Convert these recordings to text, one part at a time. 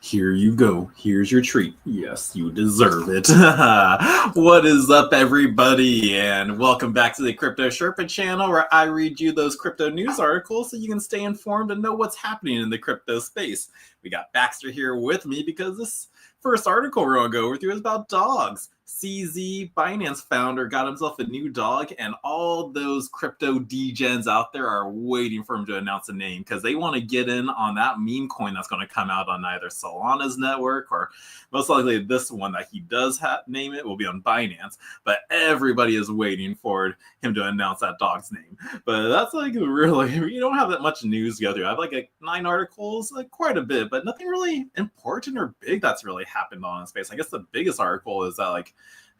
Here you go. Here's your treat. Yes, you deserve it. What is up, everybody? And welcome back to the Crypto Sherpa channel, where I read you those crypto news articles so you can stay informed and know what's happening in the crypto space. We got Baxter here with me because this first article we're going to go over is about dogs. CZ, Binance founder, got himself a new dog, and all those crypto degens out there are waiting for him to announce a name because they want to get in on that meme coin that's going to come out on either Solana's network, or most likely this one that he does name it will be on Binance. But everybody is waiting for him to announce that dog's name. But that's like really, you don't have that much news to go through. I have like 9 articles, quite a bit, but nothing really important or big that's really happened on space. I guess the biggest article is that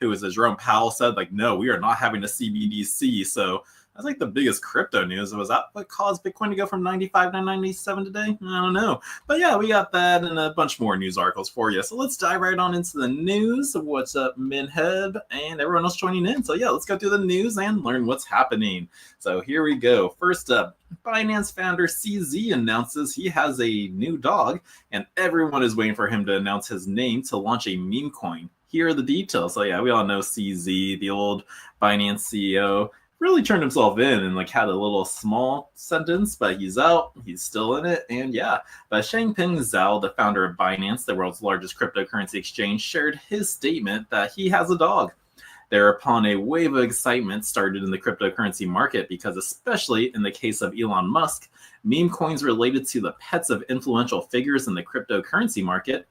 who is it? Jerome Powell said, no, we are not having a CBDC. So that's like the biggest crypto news. Was that what caused Bitcoin to go from 95 to 97 today? I don't know. But yeah, we got that and a bunch more news articles for you. So let's dive right on into the news. What's up, Minheb, and everyone else joining in. So yeah, let's go through the news and learn what's happening. So here we go. First up, Binance founder CZ announces he has a new dog, and everyone is waiting for him to announce his name to launch a meme coin. Here are the details. So yeah, we all know CZ, the old Binance CEO, really turned himself in and had a little small sentence, but he's out, he's still in it, and yeah. But Changpeng Zhao, the founder of Binance, the world's largest cryptocurrency exchange, shared his statement that he has a dog. Thereupon, a wave of excitement started in the cryptocurrency market because, especially in the case of Elon Musk, meme coins related to the pets of influential figures in the cryptocurrency market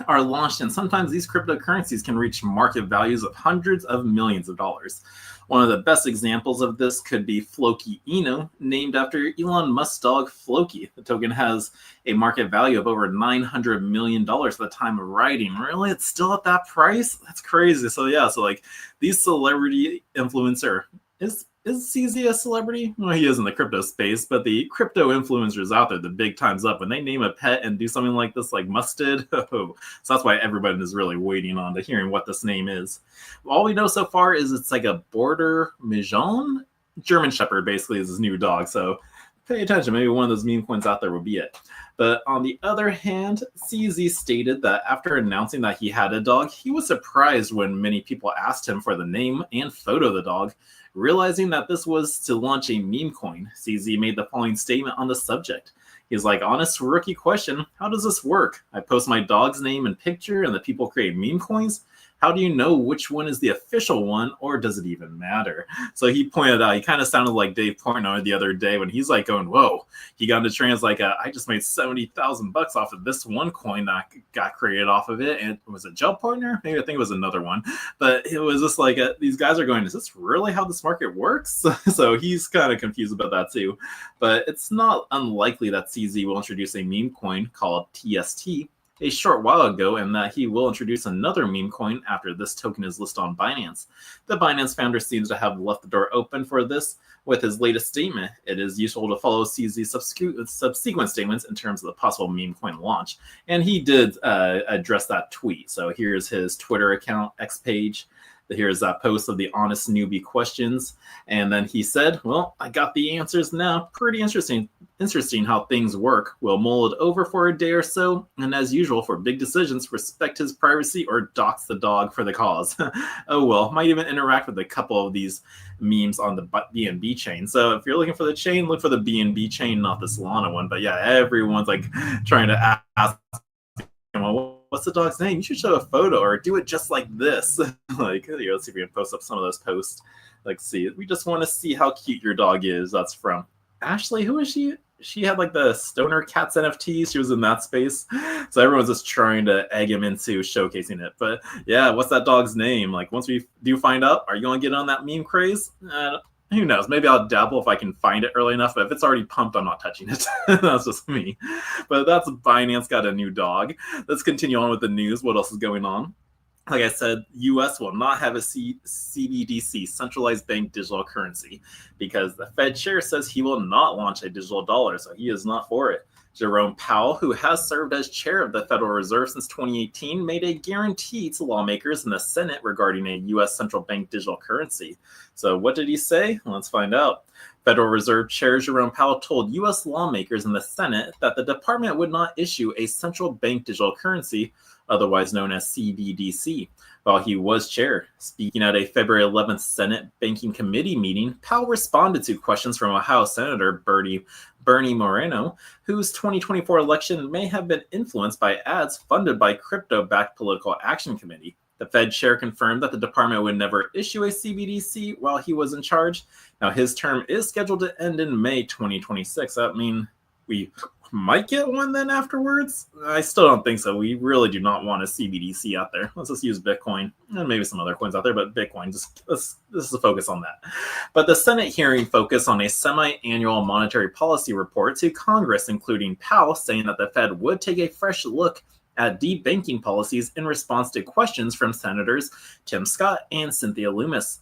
are launched, and sometimes these cryptocurrencies can reach market values of hundreds of millions of dollars. One of the best examples of this could be Floki Inu, named after Elon Musk's dog Floki. The token has a market value of over $900 million at the time of writing. Really? It's still at that price? That's crazy. So yeah, these celebrity influencer, is CZ a celebrity? Well, he is in the crypto space, but the crypto influencers out there, the big times up, when they name a pet and do something like this, like Musk did, so that's why everybody is really waiting on to hearing what this name is. All we know so far is it's like a border Mijon, German Shepherd, basically, is his new dog. So pay attention. Maybe one of those meme coins out there will be it. But on the other hand, CZ stated that after announcing that he had a dog, he was surprised when many people asked him for the name and photo of the dog. Realizing that this was to launch a meme coin, CZ made the following statement on the subject. He's like, honest rookie question, how does this work? I post my dog's name and picture and the people create meme coins? How do you know which one is the official one, or does it even matter? So he pointed out, he kind of sounded like Dave Portnoy the other day when he's going, whoa, he got into trans I just made $70,000 off of this one coin that got created off of it. And was it Joe Partner? Maybe I think it was another one. But it was just these guys are going, is this really how this market works? So he's kind of confused about that too. But it's not unlikely that CZ will introduce a meme coin called TST a short while ago, and that he will introduce another meme coin after this token is listed on Binance. The Binance founder seems to have left the door open for this with his latest statement. It is useful to follow CZ's subsequent statements in terms of the possible meme coin launch, and he did address that tweet. So here's his Twitter account, X page. Here's that post of the honest newbie questions. And then he said, well, I got the answers now. Pretty interesting how things work. We'll mull it over for a day or so. And as usual, for big decisions, respect his privacy or dox the dog for the cause. Oh, well, might even interact with a couple of these memes on the BNB chain. So if you're looking for the chain, look for the BNB chain, not the Solana one. But yeah, everyone's trying to ask, well, what's the dog's name? You should show a photo or do it just like this. Let's see if we can post up some of those posts. See, we just want to see how cute your dog is. That's from Ashley. Who is she? She had the Stoner Cats NFTs. She was in that space. So everyone's just trying to egg him into showcasing it. But yeah, what's that dog's name? Once we do find out, are you going to get on that meme craze? Who knows? Maybe I'll dabble if I can find it early enough, but if it's already pumped, I'm not touching it. That's just me. But that's Binance got a new dog. Let's continue on with the news. What else is going on? Like I said, U.S. will not have a CBDC, centralized bank digital currency, because the Fed chair says he will not launch a digital dollar, so he is not for it. Jerome Powell, who has served as chair of the Federal Reserve since 2018, made a guarantee to lawmakers in the Senate regarding a U.S. central bank digital currency. So what did he say? Let's find out. Federal Reserve Chair Jerome Powell told U.S. lawmakers in the Senate that the department would not issue a central bank digital currency, otherwise known as CBDC, while he was chair. Speaking at a February 11th Senate Banking Committee meeting, Powell responded to questions from Ohio Senator Bernie Moreno, whose 2024 election may have been influenced by ads funded by crypto-backed Political Action Committee. The Fed chair confirmed that the department would never issue a CBDC while he was in charge. Now, his term is scheduled to end in May 2026. That means we might get one then afterwards. I still don't think so. We really do not want a CBDC out there. Let's just use Bitcoin and maybe some other coins out there, but Bitcoin, this is a focus on that. But the Senate hearing focused on a semi-annual monetary policy report to Congress, including Powell saying that the Fed would take a fresh look at debanking policies in response to questions from Senators Tim Scott and Cynthia Lummis.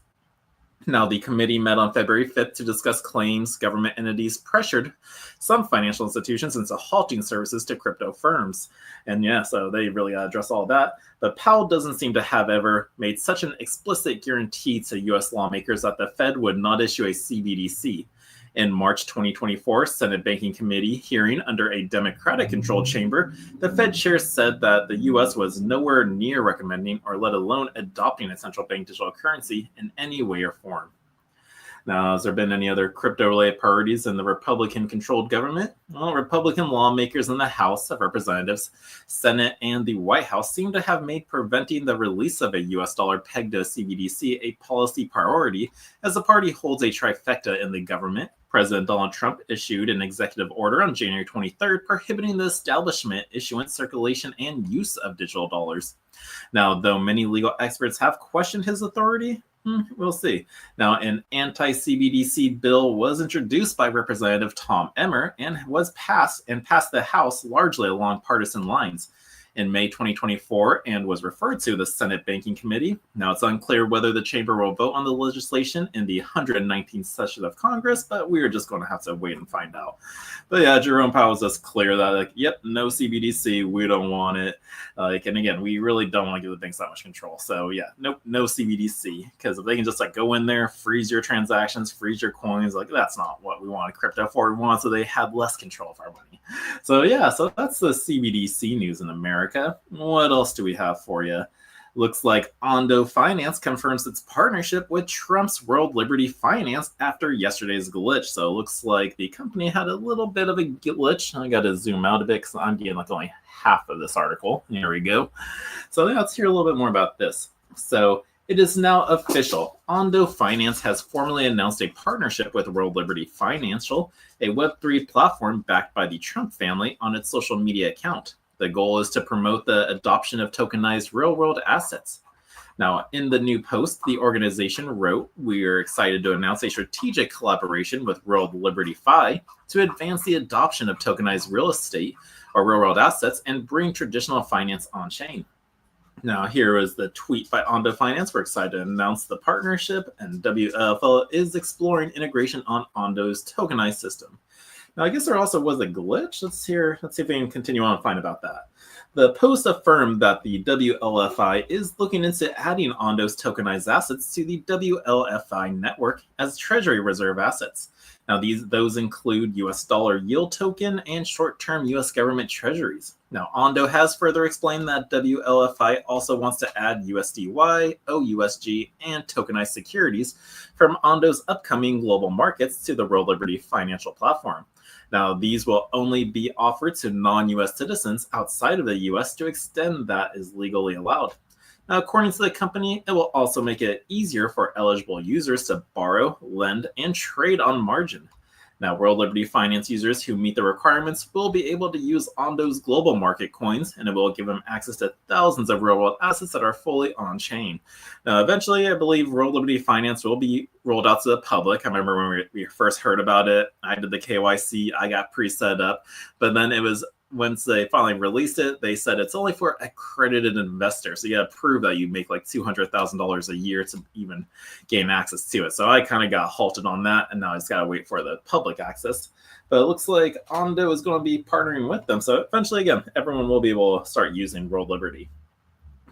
Now, the committee met on February 5th to discuss claims government entities pressured some financial institutions into halting services to crypto firms. And yeah, so they really address all that. But Powell doesn't seem to have ever made such an explicit guarantee to U.S. lawmakers that the Fed would not issue a CBDC. In March 2024 Senate Banking Committee hearing under a Democratic-controlled chamber, the Fed chair said that the U.S. was nowhere near recommending or let alone adopting a central bank digital currency in any way or form. Now, has there been any other crypto-related priorities in the Republican-controlled government? Well, Republican lawmakers in the House of Representatives, Senate, and the White House seem to have made preventing the release of a U.S. dollar pegged to CBDC a policy priority, as the party holds a trifecta in the government. President Donald Trump issued an executive order on January 23rd prohibiting the establishment, issuance, circulation, and use of digital dollars. Now, though many legal experts have questioned his authority, we'll see. Now, an anti-CBDC bill was introduced by Representative Tom Emmer and passed the House largely along partisan lines in May 2024 and was referred to the Senate Banking Committee. Now, it's unclear whether the chamber will vote on the legislation in the 119th session of Congress, but we are just going to have to wait and find out. But yeah, Jerome Powell was just clear that, yep, no CBDC, we don't want it. And again, we really don't want to give the banks that much control. So yeah, nope, no CBDC, because if they can just go in there, freeze your transactions, freeze your coins, that's not what we wanted crypto for. We want so they had less control of our money. So yeah, so that's the CBDC news in America. What else do we have for you? Looks like Ondo Finance confirms its partnership with Trump's World Liberty Finance after yesterday's glitch. So it looks like the company had a little bit of a glitch. I got to zoom out a bit because I'm getting only half of this article. Here we go. So yeah, let's hear a little bit more about this. So it is now official. Ondo Finance has formally announced a partnership with World Liberty Financial, a Web3 platform backed by the Trump family, on its social media account. The goal is to promote the adoption of tokenized real-world assets. Now, in the new post, the organization wrote, "We are excited to announce a strategic collaboration with World Liberty Fi to advance the adoption of tokenized real estate or real-world assets and bring traditional finance on-chain." Now, here is the tweet by Ondo Finance. We're excited to announce the partnership, and WLFI is exploring integration on Ondo's tokenized system. Now, I guess there also was a glitch. Let's see if we can continue on and find about that. The post affirmed that the WLFI is looking into adding Ondo's tokenized assets to the WLFI network as treasury reserve assets. Now, those include US dollar yield token and short-term US government treasuries. Now, Ondo has further explained that WLFI also wants to add USDY, OUSG, and tokenized securities from Ondo's upcoming global markets to the World Liberty Financial platform. Now, these will only be offered to non-US citizens outside of the US to extend that is legally allowed. Now, according to the company, it will also make it easier for eligible users to borrow, lend, and trade on margin. Now, World Liberty Finance users who meet the requirements will be able to use Ondo's global market coins, and it will give them access to thousands of real-world assets that are fully on-chain. Now, eventually, I believe World Liberty Finance will be rolled out to the public. I remember when we first heard about it, I did the KYC, I got pre-set up, but then it was once they finally released it, they said it's only for accredited investors. So you got to prove that you make $200,000 a year to even gain access to it. So I kind of got halted on that, and now I just got to wait for the public access. But it looks like Ondo is going to be partnering with them. So eventually, again, everyone will be able to start using World Liberty.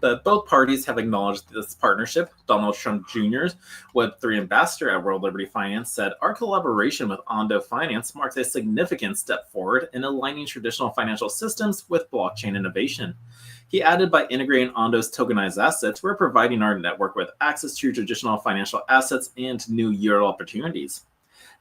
But both parties have acknowledged this partnership. Donald Trump Jr.'s Web3 ambassador at World Liberty Finance said, "Our collaboration with Ondo Finance marks a significant step forward in aligning traditional financial systems with blockchain innovation." He added, "By integrating Ondo's tokenized assets, we're providing our network with access to traditional financial assets and new yield opportunities."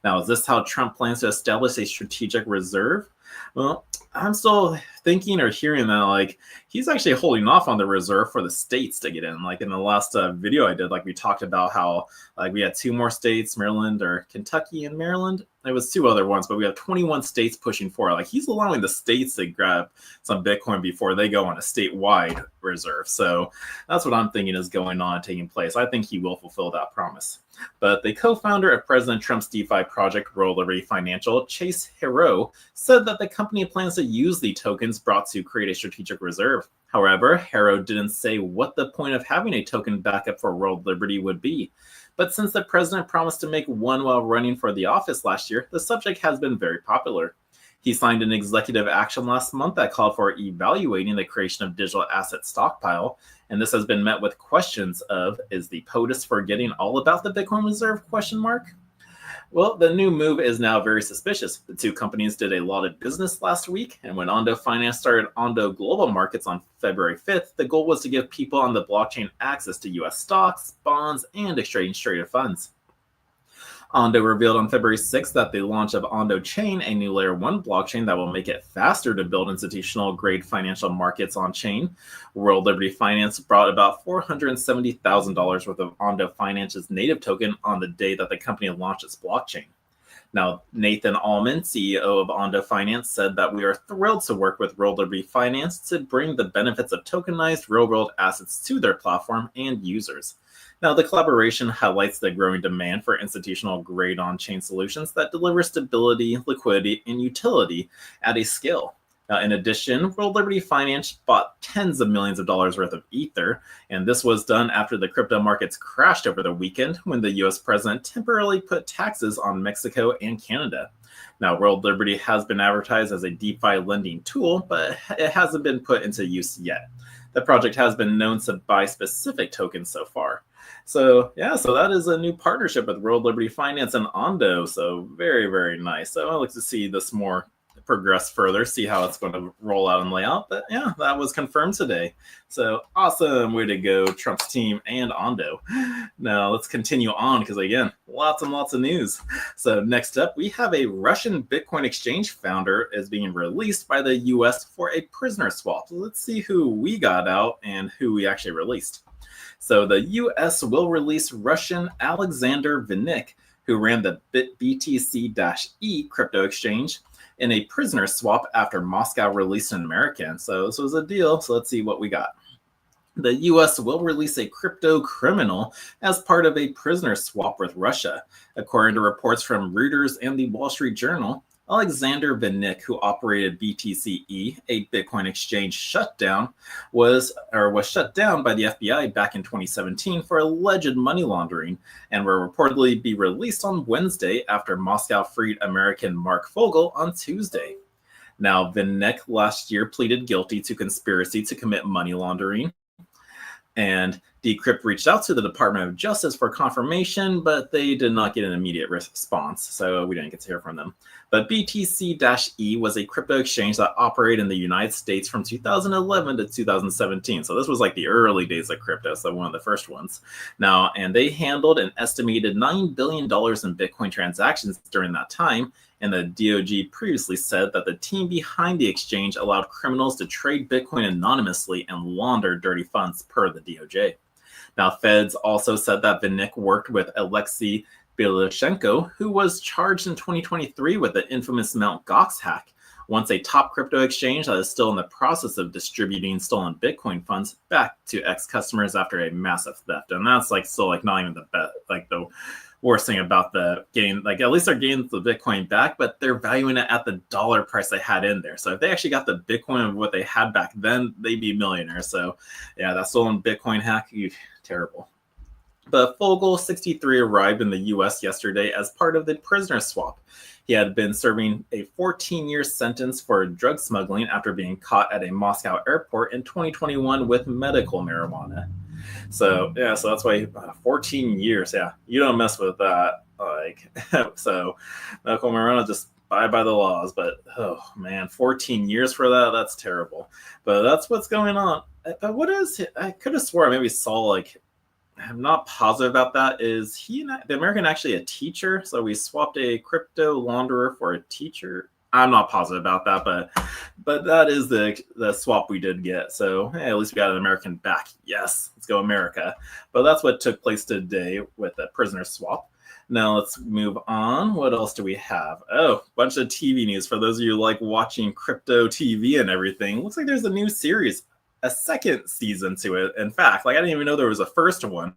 Now, is this how Trump plans to establish a strategic reserve? Well, I'm still thinking or hearing that he's actually holding off on the reserve for the states to get in. Like in the last video I did, we talked about how we had two more states, Maryland or Kentucky and Maryland. It was two other ones, but we have 21 states pushing for it. He's allowing the states to grab some Bitcoin before they go on a statewide reserve. So that's what I'm thinking is going on, taking place. I think he will fulfill that promise. But the co-founder of President Trump's DeFi project, World Liberty Financial, Chase Hero, said that the company plans to use the tokens brought to create a strategic reserve. However, Hero didn't say what the point of having a token backup for World Liberty would be. But since the president promised to make one while running for the office last year, the subject has been very popular. He signed an executive action last month that called for evaluating the creation of digital asset stockpile, and this has been met with questions of, is the POTUS forgetting all about the Bitcoin reserve, ? Well, the new move is now very suspicious. The two companies did a lot of business last week, and when Ondo Finance started Ondo Global Markets on February 5th, the goal was to give people on the blockchain access to US stocks, bonds, and exchange-traded funds. Ondo revealed on February 6th that the launch of Ondo Chain, a new Layer 1 blockchain that will make it faster to build institutional-grade financial markets on-chain. World Liberty Finance brought about $470,000 worth of Ondo Finance's native token on the day that the company launched its blockchain. Now, Nathan Allman, CEO of Ondo Finance, said that we are thrilled to work with World Liberty Finance to bring the benefits of tokenized real-world assets to their platform and users. Now, the collaboration highlights the growing demand for institutional-grade on-chain solutions that deliver stability, liquidity, and utility at a scale. Now, in addition, World Liberty Finance bought tens of millions of dollars worth of Ether, and this was done after the crypto markets crashed over the weekend when the US president temporarily put taxes on Mexico and Canada. Now, World Liberty has been advertised as a DeFi lending tool, but it hasn't been put into use yet. The project has been known to buy specific tokens so far. So that is a new partnership with World Liberty Finance and Ondo. So very, very nice. So I like to see this more progress further, see how it's going to roll out and lay out. But yeah, that was confirmed today. So awesome. Way to go, Trump's team and Ondo. Now let's continue on because, again, lots and lots of news. So next up, we have a Russian Bitcoin exchange founder is being released by the US for a prisoner swap. So let's see who we got out and who we actually released. So the US will release Russian Alexander Vinnik, who ran the BTC-E crypto exchange, in a prisoner swap after Moscow released an American. So this was a deal. So let's see what we got. The US will release a crypto criminal as part of a prisoner swap with Russia. According to reports from Reuters and the Wall Street Journal, Alexander Vinnik, who operated BTC-E, a Bitcoin exchange was shut down by the FBI back in 2017 for alleged money laundering, and will reportedly be released on Wednesday after Moscow freed American Mark Fogel on Tuesday. Now, Vinnik last year pleaded guilty to conspiracy to commit money laundering, and Decrypt reached out to the Department of Justice for confirmation, but they did not get an immediate response, so we didn't get to hear from them. But BTC-E was a crypto exchange that operated in the United States from 2011 to 2017. So this was like the early days of crypto, so one of the first ones. Now, and they handled an estimated $9 billion in Bitcoin transactions during that time. And the DOJ previously said that the team behind the exchange allowed criminals to trade Bitcoin anonymously and launder dirty funds, per the DOJ. Now, feds also said that Vinnik worked with Alexei Bilushenko, who was charged in 2023 with the infamous Mt. Gox hack, once a top crypto exchange that is still in the process of distributing stolen Bitcoin funds back to ex-customers after a massive theft. And that's still not even the worst thing about the getting, at least they're getting the Bitcoin back, but they're valuing it at the dollar price they had in there. So if they actually got the Bitcoin of what they had back then, they'd be millionaires. So yeah, that stolen Bitcoin hack, terrible. But Fogel, 63, arrived in the U.S. yesterday as part of the prisoner swap. He had been serving a 14-year sentence for drug smuggling after being caught at a Moscow airport in 2021 with medical marijuana. So yeah, so that's why 14 years. Yeah, you don't mess with that. Like so, medical marijuana just abide by the laws. But oh man, 14 years for that. That's terrible. But that's what's going on. But what is? I could have swore I maybe saw like. I'm not positive about that. Is he the American actually a teacher? So we swapped a crypto launderer for a teacher. I'm not positive about that, but that is the swap we did get. So hey, at least we got an American back. Yes, let's go America. But that's what took place today with the prisoner swap. Now let's move on. What else do we have? Oh, bunch of TV news for those of you who like watching crypto TV and everything. Looks like there's a new series, a second season to it. In fact, like I didn't even know there was a first one,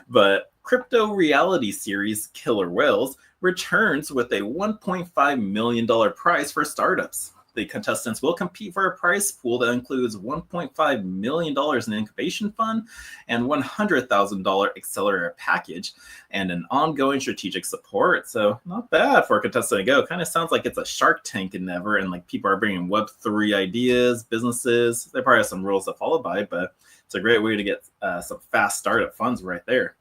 but crypto reality series Killer Whales returns with a $1.5 million prize for startups. The contestants will compete for a prize pool that includes $1.5 million in incubation fund and $100,000 accelerator package and an ongoing strategic support. So not bad for a contestant to go. Kind of sounds like it's a Shark Tank endeavor, and like people are bringing Web3 ideas, businesses. They probably have some rules to follow by, but it's a great way to get some fast startup funds right there.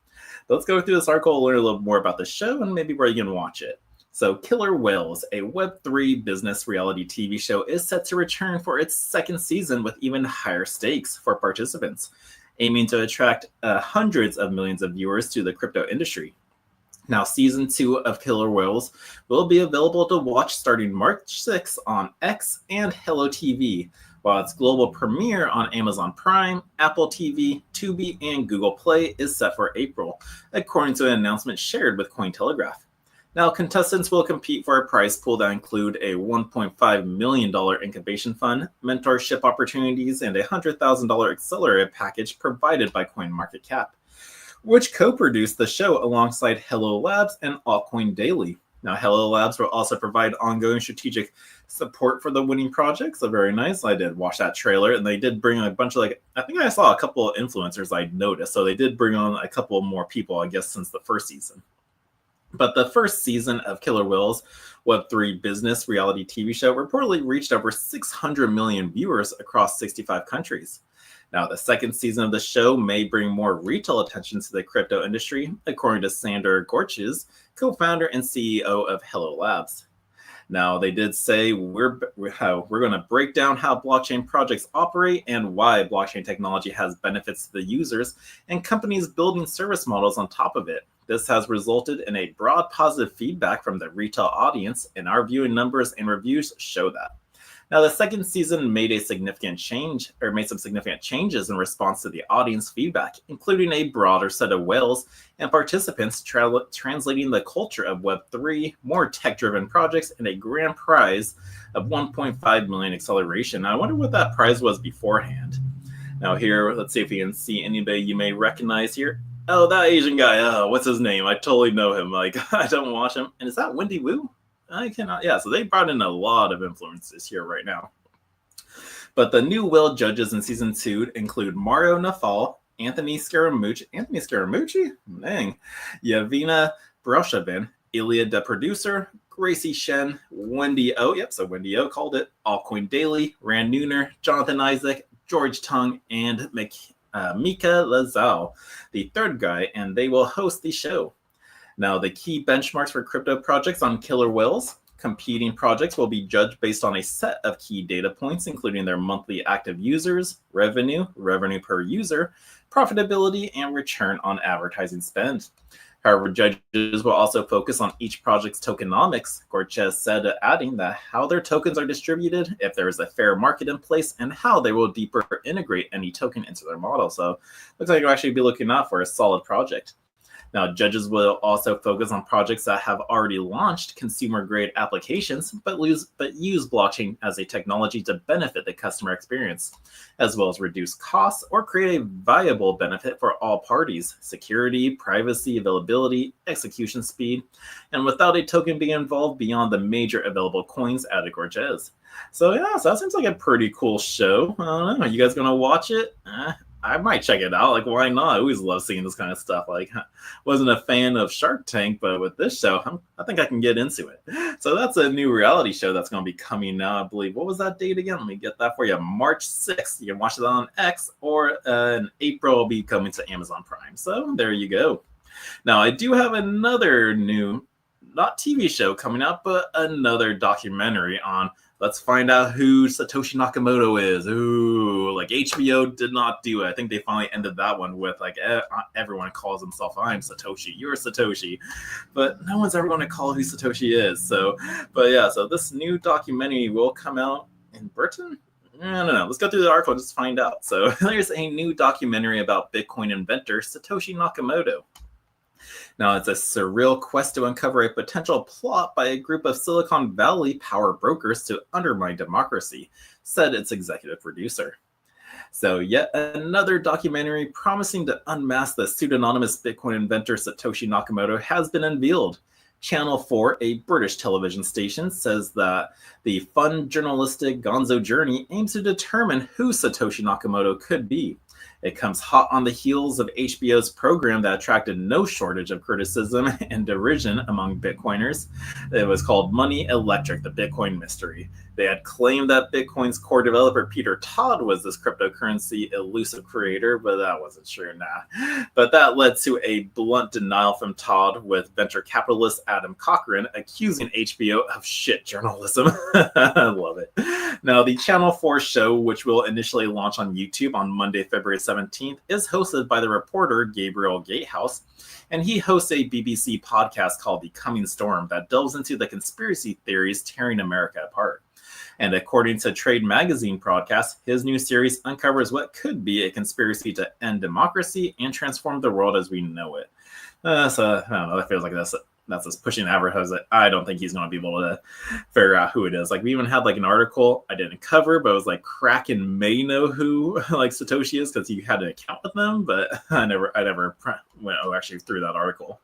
But let's go through this article, learn a little more about the show, and maybe where you can watch it. So Killer Whales, a Web3 business reality TV show, is set to return for its second season with even higher stakes for participants, aiming to attract hundreds of millions of viewers to the crypto industry. Now, season 2 of Killer Whales will be available to watch starting March 6 on X and Hello TV, while its global premiere on Amazon Prime, Apple TV, Tubi, and Google Play is set for April, according to an announcement shared with Cointelegraph. Now, contestants will compete for a prize pool that include a $1.5 million incubation fund, mentorship opportunities, and a $100,000 accelerator package provided by CoinMarketCap, which co-produced the show alongside Hello Labs and Altcoin Daily. Now, Hello Labs will also provide ongoing strategic support for the winning projects. So very nice. I did watch that trailer, and they did bring a bunch of I think I saw a couple of influencers I noticed. So they did bring on a couple more people, I guess, since the first season. But the first season of Killer Whales, Web3 business reality TV show, reportedly reached over 600 million viewers across 65 countries. Now, the second season of the show may bring more retail attention to the crypto industry, according to Sander Gorches, co-founder and CEO of Hello Labs. Now, they did say we're going to break down how blockchain projects operate and why blockchain technology has benefits to the users and companies building service models on top of it. This has resulted in a broad positive feedback from the retail audience, and our viewing numbers and reviews show that. Now, the second season made some significant changes in response to the audience feedback, including a broader set of whales and participants translating the culture of Web3, more tech-driven projects, and a grand prize of 1.5 million acceleration. Now, I wonder what that prize was beforehand. Now here, let's see if we can see anybody you may recognize here. Oh, that Asian guy. Oh, what's his name? I totally know him. Like, I don't watch him. And is that Wendy Wu? I cannot. Yeah, so they brought in a lot of influences here right now. But the new whale judges in season 2 include Mario Nafal, Anthony Scaramucci, dang, Yavina Broshavin, Ilya the producer, Gracie Shen, Wendy O. Yep, so Wendy O called it. Altcoin Daily, Rand Nooner, Jonathan Isaac, George Tung, and Mika Lazal, the third guy, and they will host the show. Now, the key benchmarks for crypto projects on Killer Whales. Competing projects will be judged based on a set of key data points, including their monthly active users, revenue per user, profitability, and return on advertising spend. However, judges will also focus on each project's tokenomics, Gorches said, adding that how their tokens are distributed, if there is a fair market in place, and how they will deeper integrate any token into their model. So looks like you'll actually be looking out for a solid project. Now, judges will also focus on projects that have already launched consumer-grade applications, but use blockchain as a technology to benefit the customer experience, as well as reduce costs or create a viable benefit for all parties: security, privacy, availability, execution speed, and without a token being involved beyond the major available coins, added Gorges. So yeah, so that seems like a pretty cool show. I don't know. Are you guys going to watch it? I might check it out. Like, why not? I always love seeing this kind of stuff. Like, wasn't a fan of Shark Tank, but with this show, I think I can get into it. So that's a new reality show that's going to be coming out, I believe. What was that date again? Let me get that for you. March 6th. You can watch it on X, or in April, it'll be coming to Amazon Prime. So there you go. Now, I do have another new, not TV show coming out, but another documentary on, let's find out who Satoshi Nakamoto is. Ooh, like HBO did not do it. I think they finally ended that one with like everyone calls himself, I'm Satoshi, you're Satoshi, but no one's ever going to call who Satoshi is. So, but yeah, so this new documentary will come out in Britain. I don't know. Let's go through the article and just find out. So there's a new documentary about Bitcoin inventor Satoshi Nakamoto. Now, it's a surreal quest to uncover a potential plot by a group of Silicon Valley power brokers to undermine democracy, said its executive producer. So yet another documentary promising to unmask the pseudonymous Bitcoin inventor Satoshi Nakamoto has been unveiled. Channel 4, a British television station, says that the fun journalistic gonzo journey aims to determine who Satoshi Nakamoto could be. It comes hot on the heels of HBO's program that attracted no shortage of criticism and derision among Bitcoiners. It was called Money Electric, the Bitcoin Mystery. They had claimed that Bitcoin's core developer Peter Todd was this cryptocurrency elusive creator, but that wasn't true, nah. But that led to a blunt denial from Todd, with venture capitalist Adam Cochran accusing HBO of shit journalism. I love it. Now, the Channel 4 show, which will initially launch on YouTube on Monday, February 17th, is hosted by the reporter Gabriel Gatehouse, and he hosts a BBC podcast called The Coming Storm that delves into the conspiracy theories tearing America apart. And according to Trade Magazine broadcast, his new series uncovers what could be a conspiracy to end democracy and transform the world as we know it. So, I don't know, that feels like that's just pushing advertising. I don't think he's going to be able to figure out who it is. Like, we even had like an article I didn't cover, but it was like Kraken may know who like Satoshi is because he had an account with them, but I never went actually through that article.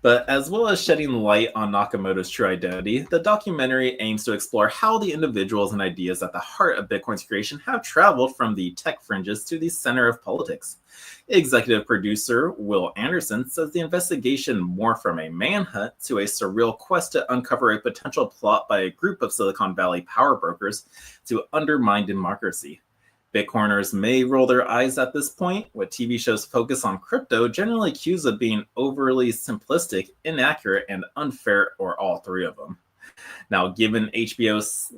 But as well as shedding light on Nakamoto's true identity, the documentary aims to explore how the individuals and ideas at the heart of Bitcoin's creation have traveled from the tech fringes to the center of politics. Executive producer Will Anderson says the investigation morphed from a manhunt to a surreal quest to uncover a potential plot by a group of Silicon Valley power brokers to undermine democracy. Bitcoiners may roll their eyes at this point, with TV shows focused on crypto generally accused of being overly simplistic, inaccurate, and unfair, or all three of them. Now, given HBO's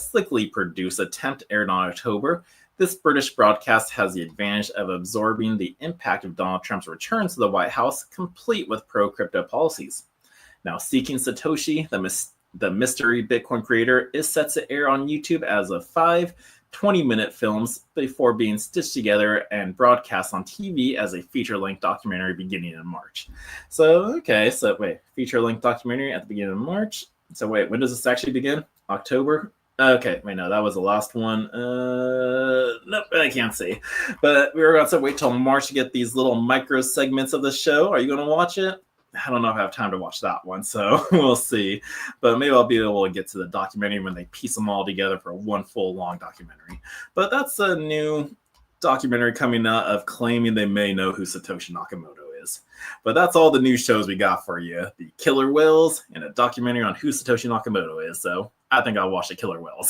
slickly produced attempt aired on October, this British broadcast has the advantage of absorbing the impact of Donald Trump's return to the White House, complete with pro-crypto policies. Now, Seeking Satoshi, the mystery Bitcoin creator, is set to air on YouTube as of 5 20-minute films before being stitched together and broadcast on TV as a feature-length documentary beginning in March. So wait, feature-length documentary at the beginning of March. So wait, when does this actually begin? October? Okay, wait, no, that was the last one. Nope, I can't see. But we were going to wait till March to get these little micro segments of the show. Are you going to watch it? I don't know if I have time to watch that one, so we'll see. But maybe I'll be able to get to the documentary when they piece them all together for one full long documentary. But that's a new documentary coming out of claiming they may know who Satoshi Nakamoto is. But that's all the new shows we got for you. The Killer Whales and a documentary on who Satoshi Nakamoto is. So I think I'll watch the Killer Whales.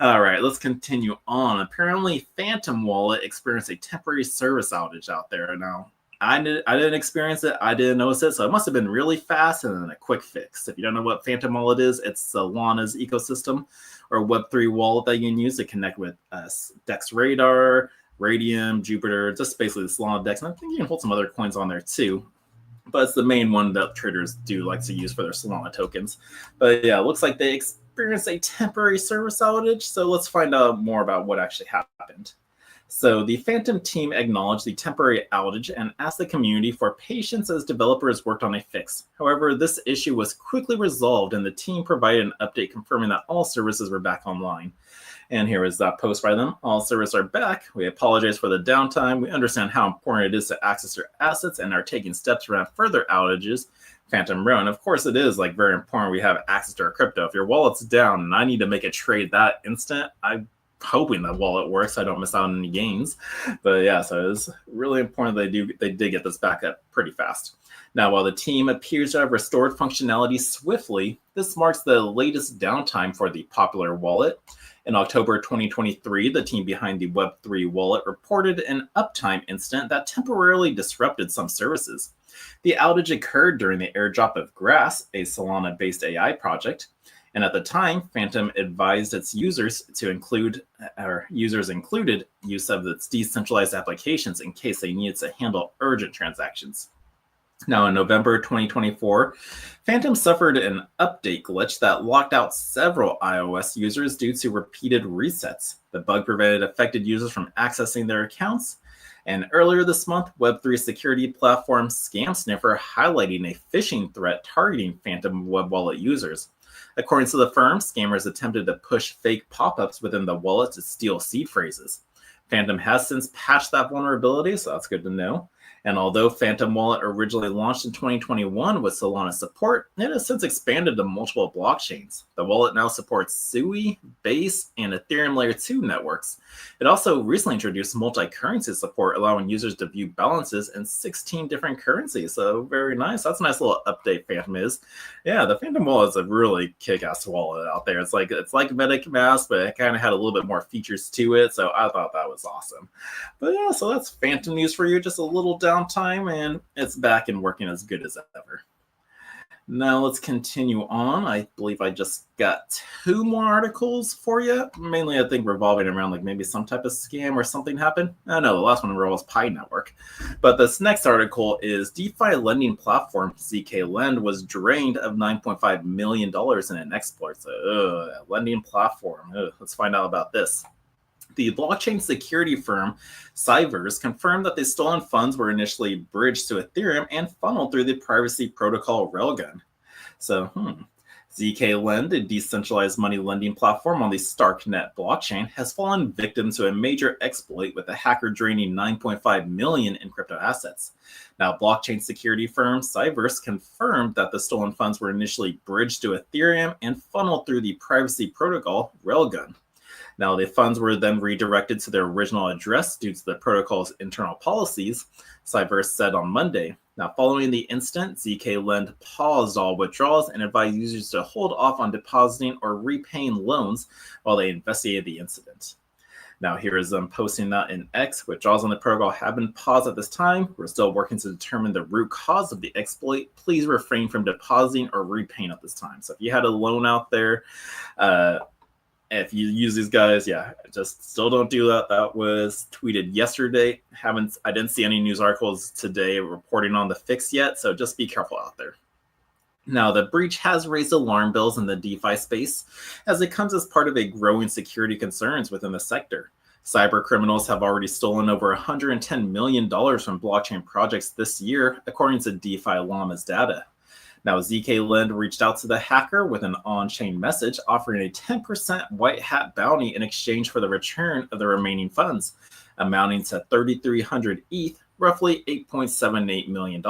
All right, let's continue on. Apparently, Phantom Wallet experienced a temporary service outage out there. Now, I didn't experience it. I didn't notice it. So it must have been really fast and then a quick fix. If you don't know what Phantom Wallet is, it's Solana's ecosystem or Web3 wallet that you can use to connect with Dex Radar, Radium, Jupiter, just basically the Solana Dex. And I think you can hold some other coins on there too. But it's the main one that traders do like to use for their Solana tokens. But yeah, it looks like they experienced a temporary service outage. So let's find out more about what actually happened. So the Phantom team acknowledged the temporary outage and asked the community for patience as developers worked on a fix. However, this issue was quickly resolved and the team provided an update confirming that all services were back online. And here is that post by them. All services are back. We apologize for the downtime. We understand how important it is to access your assets and are taking steps around further outages. Phantom wrote, and of course it is very important we have access to our crypto. If your wallet's down and I need to make a trade that instant, I hoping the wallet works so I don't miss out on any gains. But yeah, so it's really important they did get this back up pretty fast. Now, while the team appears to have restored functionality swiftly, this marks the latest downtime for the popular wallet. In October 2023, the team behind the Web3 wallet reported an uptime incident that temporarily disrupted some services. The outage occurred during the airdrop of Grass, a Solana-based AI project, and at the time, Phantom advised its users included use of its decentralized applications in case they needed to handle urgent transactions. Now, in November 2024, Phantom suffered an update glitch that locked out several iOS users due to repeated resets. The bug prevented affected users from accessing their accounts. And earlier this month, Web3 security platform Scam Sniffer highlighting a phishing threat targeting Phantom web wallet users. According to the firm, scammers attempted to push fake pop-ups within the wallet to steal seed phrases. Phantom has since patched that vulnerability, so that's good to know. And although Phantom Wallet originally launched in 2021 with Solana support, it has since expanded to multiple blockchains. The wallet now supports Sui, Base, and Ethereum Layer 2 networks. It also recently introduced multi-currency support, allowing users to view balances in 16 different currencies. So very nice. That's a nice little update Phantom is. Yeah, the Phantom Wallet is a really kick-ass wallet out there. It's like MetaMask, but it kind of had a little bit more features to it. So I thought that was awesome. But yeah, so that's Phantom news for you. Just a little downtime, and it's back and working as good as ever. Now let's continue on. I believe I just got 2 more articles for you. Mainly, I think revolving around like maybe some type of scam or something happened. I know the last one involves Pi Network. But this next article is DeFi lending platform zkLend was drained of $9.5 million in an exploit. So, lending platform. Let's find out about this. The blockchain security firm Cyvers confirmed that the stolen funds were initially bridged to Ethereum and funneled through the privacy protocol Railgun. So, zkLend, a decentralized money lending platform on the StarkNet blockchain, has fallen victim to a major exploit with a hacker draining $9.5 million in crypto assets. Now, blockchain security firm Cyvers confirmed that the stolen funds were initially bridged to Ethereum and funneled through the privacy protocol Railgun. Now, the funds were then redirected to their original address due to the protocol's internal policies, Cyvers said on Monday. Now, following the incident, zkLend paused all withdrawals and advised users to hold off on depositing or repaying loans while they investigated the incident. Now, here is them posting that in X. Withdrawals on the protocol have been paused at this time. We're still working to determine the root cause of the exploit. Please refrain from depositing or repaying at this time. So if you had a loan out there, if you use these guys, yeah, just still don't do that. That was tweeted yesterday. I didn't see any news articles today reporting on the fix yet, so just be careful out there. Now, the breach has raised alarm bells in the DeFi space as it comes as part of a growing security concerns within the sector. Cyber criminals have already stolen over $110 million from blockchain projects this year, according to DeFi Llama's data. Now, zkLend reached out to the hacker with an on-chain message offering a 10% white hat bounty in exchange for the return of the remaining funds, amounting to 3,300 ETH, roughly $8.78 million.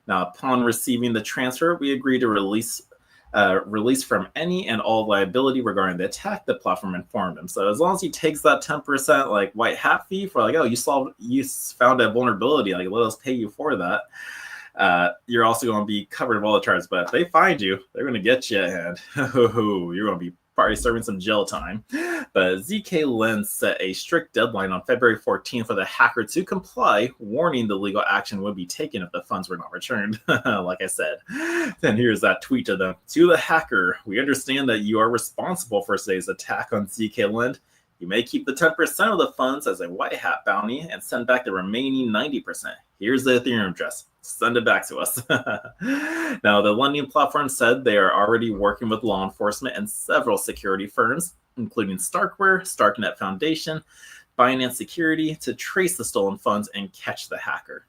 Now, upon receiving the transfer, we agreed to release from any and all liability regarding the attack, the platform informed him. So as long as he takes that 10% like white hat fee for like, oh, you found a vulnerability, like let us pay you for that. You're also going to be covered of all the charges, but if they find you, they're going to get you, and you're going to be probably serving some jail time. But zkLend set a strict deadline on February 14th for the hacker to comply, warning the legal action would be taken if the funds were not returned. Like I said, then here's that tweet to them. To the hacker, we understand that you are responsible for today's attack on zkLend. You may keep the 10% of the funds as a white hat bounty and send back the remaining 90%. Here's the Ethereum address. Send it back to us. Now, the lending platform said they are already working with law enforcement and several security firms, including Starkware, StarkNet Foundation, Binance Security, to trace the stolen funds and catch the hacker.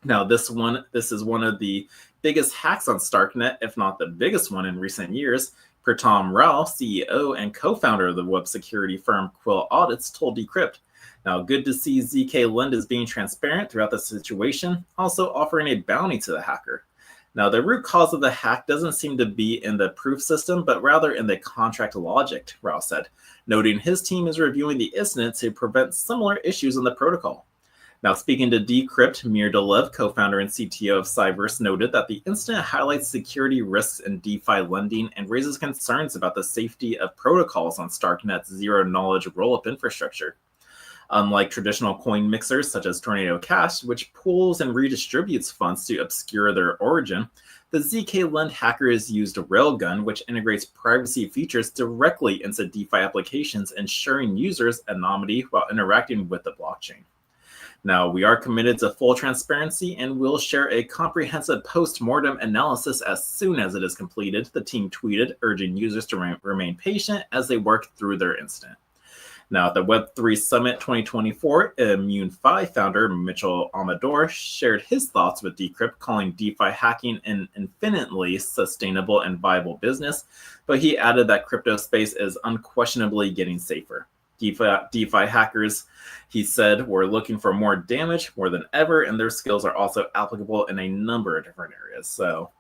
Now, this is one of the biggest hacks on StarkNet, if not the biggest one in recent years. Per Tom Rao, CEO and co-founder of the web security firm Quill Audits, told Decrypt. Now, good to see zkLend is being transparent throughout the situation, also offering a bounty to the hacker. Now, the root cause of the hack doesn't seem to be in the proof system, but rather in the contract logic, Rao said, noting his team is reviewing the incident to prevent similar issues in the protocol. Now, speaking to Decrypt, Mir Delev, co-founder and CTO of Cyverse, noted that the incident highlights security risks in DeFi lending and raises concerns about the safety of protocols on Starknet's zero-knowledge roll-up infrastructure. Unlike traditional coin mixers such as Tornado Cash, which pools and redistributes funds to obscure their origin, the zkLend hackers used Railgun, which integrates privacy features directly into DeFi applications, ensuring users anonymity while interacting with the blockchain. Now, we are committed to full transparency and will share a comprehensive post-mortem analysis as soon as it is completed, the team tweeted, urging users to remain patient as they work through their incident. Now, at the Web3 Summit 2024, Immune5 founder Mitchell Amador shared his thoughts with Decrypt, calling DeFi hacking an infinitely sustainable and viable business, but he added that crypto space is unquestionably getting safer. DeFi hackers, he said, were looking for more damage more than ever, and their skills are also applicable in a number of different areas. So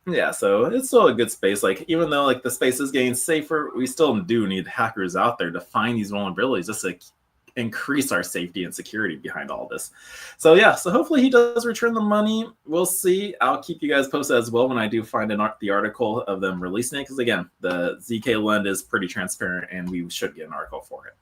yeah, so it's still a good space. Like, even though like the space is getting safer, we still do need hackers out there to find these vulnerabilities just to increase our safety and security behind all this. So yeah, so hopefully he does return the money. We'll see. I'll keep you guys posted as well when I do find the article of them releasing it, because again, the zkLend is pretty transparent and we should get an article for it.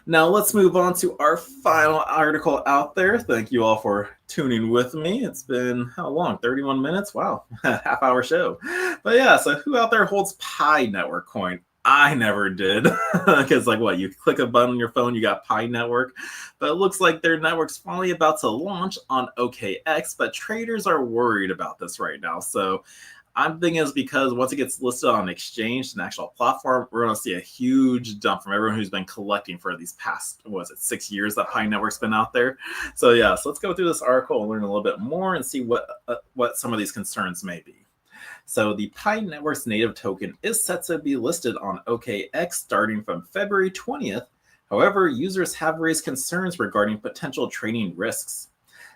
Now let's move on to our final article out there. Thank you all for tuning with me. It's been, how long? 31 minutes? Wow, half-hour show. But yeah, so who out there holds Pi Network coin? I never did, because like what, you click a button on your phone, you got Pi Network, but it looks like their network's finally about to launch on OKX, but traders are worried about this right now. So I'm thinking it's because once it gets listed on an exchange, an actual platform, we're going to see a huge dump from everyone who's been collecting for these past, 6 years that Pi Network's been out there. So yeah, so let's go through this article and learn a little bit more and see what some of these concerns may be. So the Pi Network's native token is set to be listed on OKX starting from February 20th. However, users have raised concerns regarding potential trading risks.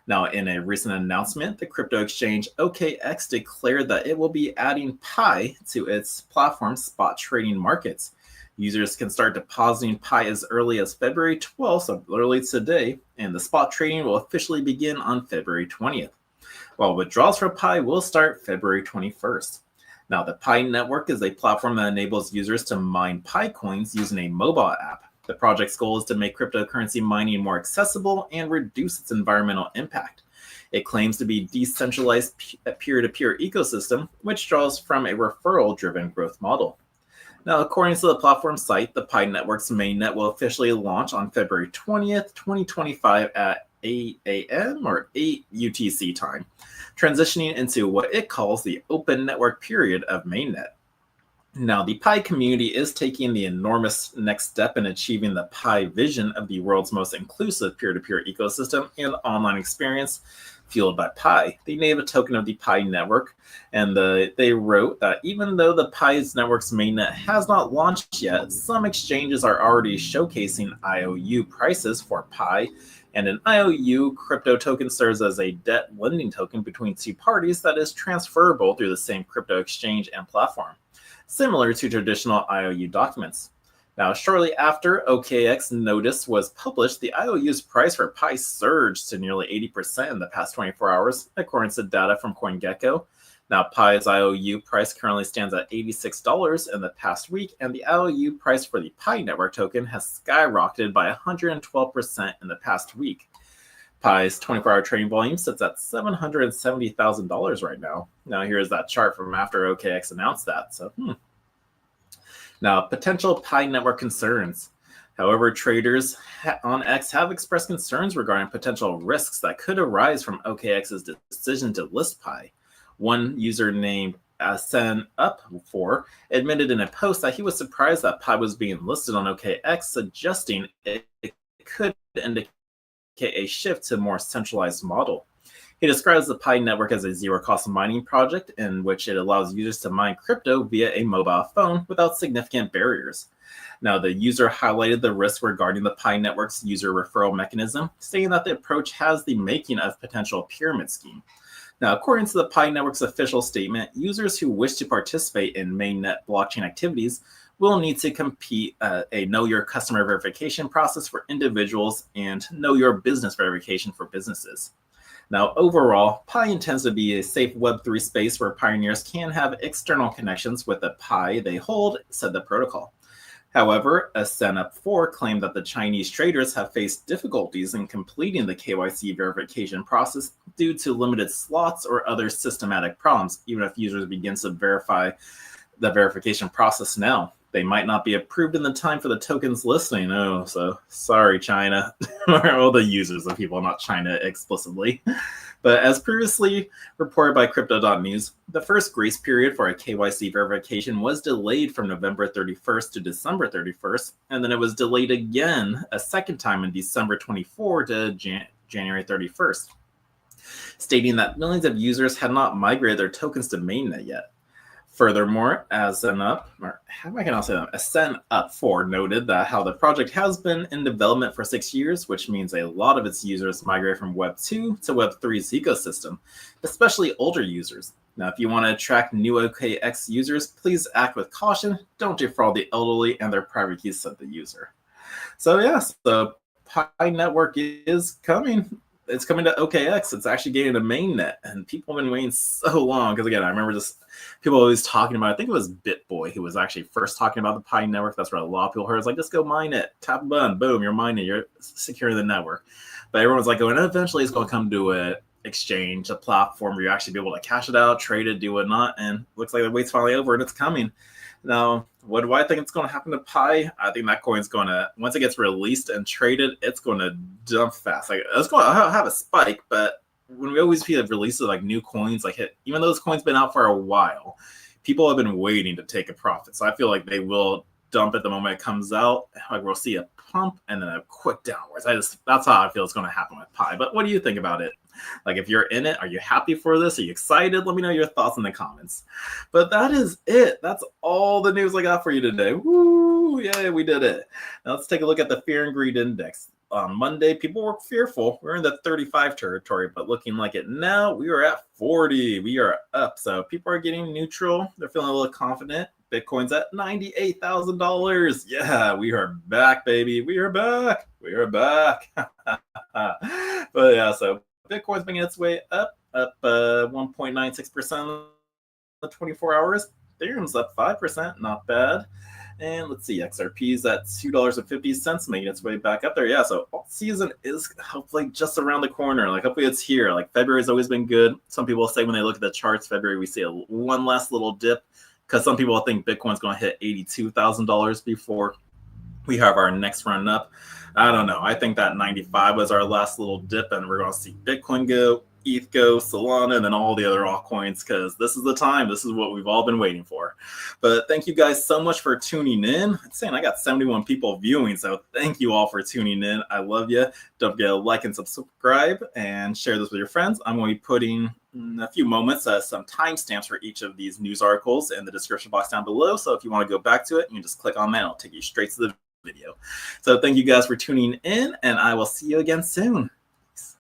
Now, in a recent announcement, the crypto exchange OKX declared that it will be adding Pi to its platform spot trading markets. Users can start depositing Pi as early as February 12th, so early today, and the spot trading will officially begin on February 20th, while withdrawals for Pi will start February 21st. Now, the Pi Network is a platform that enables users to mine Pi coins using a mobile app. The project's goal is to make cryptocurrency mining more accessible and reduce its environmental impact. It claims to be a decentralized peer-to-peer ecosystem, which draws from a referral-driven growth model. Now, according to the platform site, the Pi Network's mainnet will officially launch on February 20th, 2025 at 8 a.m. or 8 UTC time, transitioning into what it calls the open network period of mainnet. Now, the Pi community is taking the enormous next step in achieving the Pi vision of the world's most inclusive peer-to-peer ecosystem and online experience fueled by Pi, the native token of the Pi network. And they wrote that even though the Pi network's mainnet has not launched yet, some exchanges are already showcasing IOU prices for Pi. And an IOU crypto token serves as a debt lending token between two parties that is transferable through the same crypto exchange and platform, similar to traditional IOU documents. Now, shortly after OKX notice was published, the IOU's price for Pi surged to nearly 80% in the past 24 hours, according to data from CoinGecko. Now, Pi's IOU price currently stands at $86 in the past week, and the IOU price for the Pi Network token has skyrocketed by 112% in the past week. Pi's 24-hour trading volume sits at $770,000 right now. Now, here's that chart from after OKX announced that. So, Now, potential Pi Network concerns. However, traders on X have expressed concerns regarding potential risks that could arise from OKX's decision to list Pi. One user named Sen-Up4 admitted in a post that he was surprised that Pi was being listed on OKX, suggesting it could indicate a shift to a more centralized model. He describes the Pi network as a zero-cost mining project in which it allows users to mine crypto via a mobile phone without significant barriers. Now, the user highlighted the risk regarding the Pi network's user referral mechanism, saying that the approach has the making of potential pyramid scheme. Now, according to the Pi Network's official statement, users who wish to participate in mainnet blockchain activities will need to complete a Know Your Customer verification process for individuals and Know Your Business verification for businesses. Now, overall, Pi intends to be a safe Web3 space where pioneers can have external connections with the Pi they hold, said the protocol. However, a SenUp4 claimed that the Chinese traders have faced difficulties in completing the KYC verification process due to limited slots or other systematic problems, even if users begin to verify the verification process now. They might not be approved in the time for the tokens listing. Oh, so sorry, China, or all the users of people, not China explicitly. But as previously reported by Crypto.news, the first grace period for a KYC verification was delayed from November 31st to December 31st, and then it was delayed again a second time in December 24 to January 31st, stating that millions of users had not migrated their tokens to mainnet yet. Furthermore, a SenUp4 noted that how the project has been in development for 6 years, which means a lot of its users migrate from Web 2 to Web 3's ecosystem, especially older users. Now, if you want to attract new OKX users, please act with caution. Don't defraud the elderly and their private keys, said the user. So yes, the Pi network is coming. It's coming to OKX. It's actually getting a mainnet, and people have been waiting so long. Because again, I remember just people always talking about. I think it was BitBoy who was actually first talking about the Pi network. That's what a lot of people heard. It's like, just go mine it, tap a button, boom, you're mining, you're securing the network. But everyone's like, going, eventually it's going to come to an exchange, a platform where you actually be able to cash it out, trade it, do whatnot. And looks like the wait's finally over, and it's coming. Now, what do I think it's going to happen to Pi? I think that coin's going to, once it gets released and traded, it's going to dump fast. Like, it's going to have a spike, but when we always see the releases of like new coins, like even though those coins been out for a while, people have been waiting to take a profit. So I feel like they will dump it the moment it comes out. Like, we'll see a pump and then a quick downwards. That's how I feel it's going to happen with Pi. But what do you think about it? Like, if you're in it, are you happy for this? Are you excited? Let me know your thoughts in the comments. But that is it. That's all the news I got for you today. Woo! Yay, we did it. Now let's take a look at the Fear and Greed Index. On Monday, people were fearful. We're in the 35 territory, but looking like it now, we are at 40. We are up. So people are getting neutral. They're feeling a little confident. Bitcoin's at $98,000. Yeah, we are back, baby. We are back. We are back. But yeah, so Bitcoin's making its way up 1.96% in the 24 hours. Ethereum's up 5%, not bad. And let's see, XRP's at $2.50, making its way back up there. Yeah, so alt season is hopefully just around the corner. Like, hopefully it's here. Like, February's always been good. Some people say when they look at the charts, February, we see one last little dip, because some people think Bitcoin's going to hit $82,000 before we have our next run up. I don't know. I think that 95 was our last little dip, and we're going to see Bitcoin go, ETH go, Solana, and then all the other altcoins, because this is the time. This is what we've all been waiting for. But thank you guys so much for tuning in. I'm saying I got 71 people viewing, so thank you all for tuning in. I love you. Don't forget to like and subscribe and share this with your friends. I'm going to be putting in a few moments some timestamps for each of these news articles in the description box down below. So if you want to go back to it, you can just click on that. It'll take you straight to the video. So thank you guys for tuning in, and I will see you again soon.